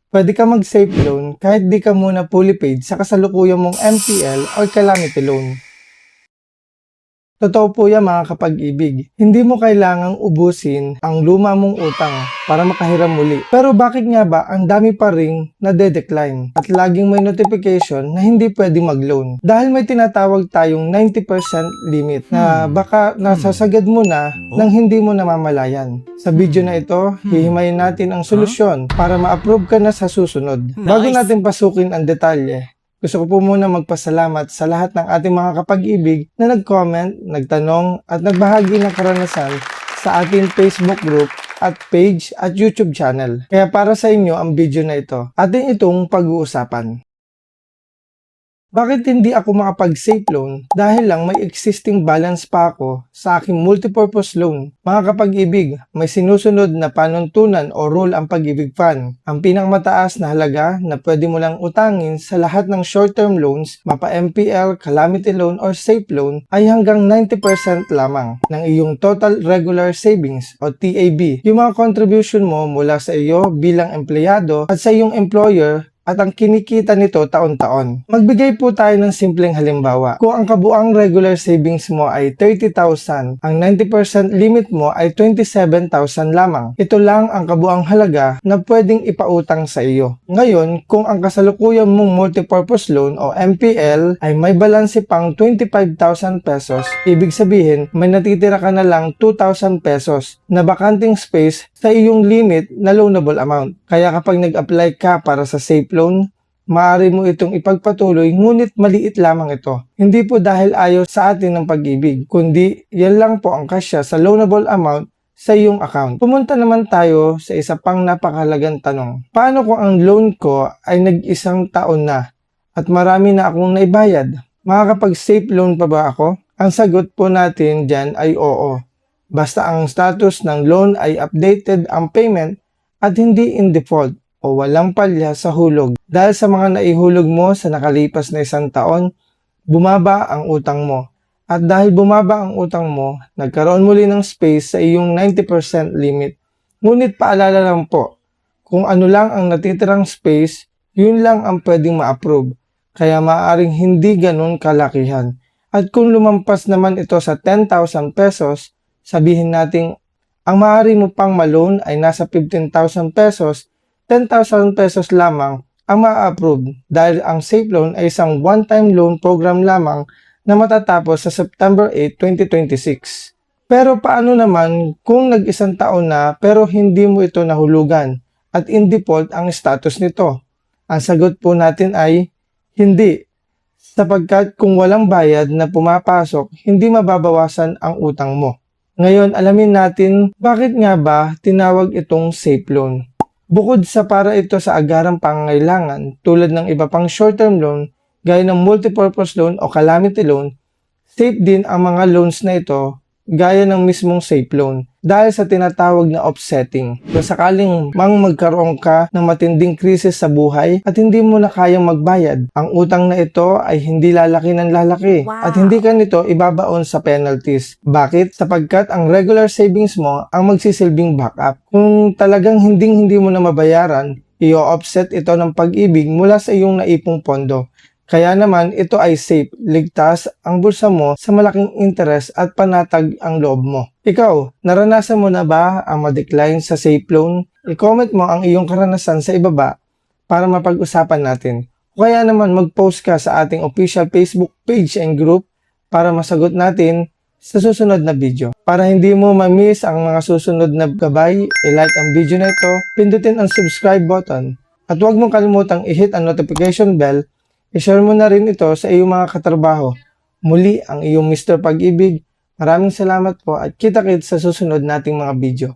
Pwede ka mag-safe loan kahit di ka muna fully paid sa kasalukuyan mong MPL or calamity loan. Totoo po yan mga kapag-ibig. Hindi mo kailangang ubusin ang luma mong utang para makahiram muli. Pero bakit nga ba ang dami pa ring nade-decline at laging may notification na hindi pwede mag-loan? Dahil may tinatawag tayong 90% limit na baka nasasagad mo na nang hindi mo namamalayan. Sa video na ito, hihimayin natin ang solusyon para ma-approve ka na sa susunod. Bago natin pasukin ang detalye, gusto ko po muna magpasalamat sa lahat ng ating mga kapag-ibig na nag-comment, nagtanong at nagbahagi ng karanasan sa ating Facebook group at page at YouTube channel. Kaya para sa inyo ang video na ito, atin itong pag-uusapan. Bakit hindi ako makapag-safe loan? Dahil lang may existing balance pa ako sa aking multipurpose loan. Mga kapag-ibig, may sinusunod na panuntunan o rule ang Pag-ibig Fund. Ang pinakamataas na halaga na pwede mo lang utangin sa lahat ng short-term loans, mapa MPL, calamity loan or safe loan ay hanggang 90% lamang ng iyong total regular savings o TAB. Yung mga contribution mo mula sa iyo bilang empleyado at sa iyong employer at ang kinikita nito taon-taon. Magbigay po tayo ng simpleng halimbawa. Kung ang kabuang regular savings mo ay 30,000, ang 90% limit mo ay 27,000 lamang. Ito lang ang kabuang halaga na pwedeng ipautang sa iyo. Ngayon, kung ang kasalukuyan mong multipurpose loan o MPL ay may balanse pang 25,000 pesos, ibig sabihin may natitira ka na lang 2,000 pesos na bakanting space sa iyong limit na loanable amount. Kaya kapag nag-apply ka para sa safe loan, maaari mo itong ipagpatuloy ngunit maliit lamang ito. Hindi po dahil ayaw sa atin ng pag-ibig, kundi yan lang po ang kasya sa loanable amount sa iyong account. Pumunta naman tayo sa isa pang napakahalagang tanong. Paano kung ang loan ko ay nag-isang taon na at marami na akong naibayad? Makakapag-safe loan pa ba ako? Ang sagot po natin dyan ay oo. Basta ang status ng loan ay updated ang payment at hindi in default o walang palya sa hulog. Dahil sa mga naihulog mo sa nakalipas na isang taon, bumaba ang utang mo. At dahil bumaba ang utang mo, nagkaroon muli ng space sa iyong 90% limit. Ngunit paalala lang po, kung ano lang ang natitirang space, yun lang ang pwedeng ma-approve. Kaya maaaring hindi ganun kalakihan. At kung lumampas naman ito sa 10,000 pesos, sabihin nating ang maaari mo pang ma-loan ay nasa 15,000 pesos, 10,000 pesos lamang ang ma-approve dahil ang safe loan ay isang one-time loan program lamang na matatapos sa September 8, 2026. Pero paano naman kung nag-isang taon na pero hindi mo ito nahulugan at in default ang status nito? Ang sagot po natin ay hindi. Sapagkat kung walang bayad na pumapasok, hindi mababawasan ang utang mo. Ngayon, alamin natin bakit nga ba tinawag itong safe loan. Bukod sa para ito sa agarang pangangailangan tulad ng iba pang short-term loan gaya ng multipurpose loan o calamity loan, safe din ang mga loans na ito gaya ng mismong safe loan dahil sa tinatawag na offsetting. Kung sakaling magkaroon ka ng matinding krisis sa buhay at hindi mo na kayang magbayad, ang utang na ito ay hindi lalaki ng lalaki at hindi ka nito ibabaon sa penalties. Bakit? Sapagkat ang regular savings mo ang magsisilbing backup. Kung talagang hindi mo na mabayaran, i-offset ito ng Pag-ibig mula sa iyong naipong pondo. Kaya naman ito ay safe, ligtas ang bulsa mo sa malaking interest at panatag ang loob mo. Ikaw, naranasan mo na ba ang ma-decline sa safe loan? I-comment mo ang iyong karanasan sa ibaba para mapag-usapan natin. O kaya naman mag-post ka sa ating official Facebook page and group para masagot natin sa susunod na video. Para hindi mo ma-miss ang mga susunod na gabay, i-like ang video na ito, pindutin ang subscribe button at huwag mong kalimutang i-hit ang notification bell. I-share mo na rin ito sa iyong mga katrabaho. Muli ang iyong Mr. Pag-ibig. Maraming salamat po at kita-kits sa susunod nating mga video.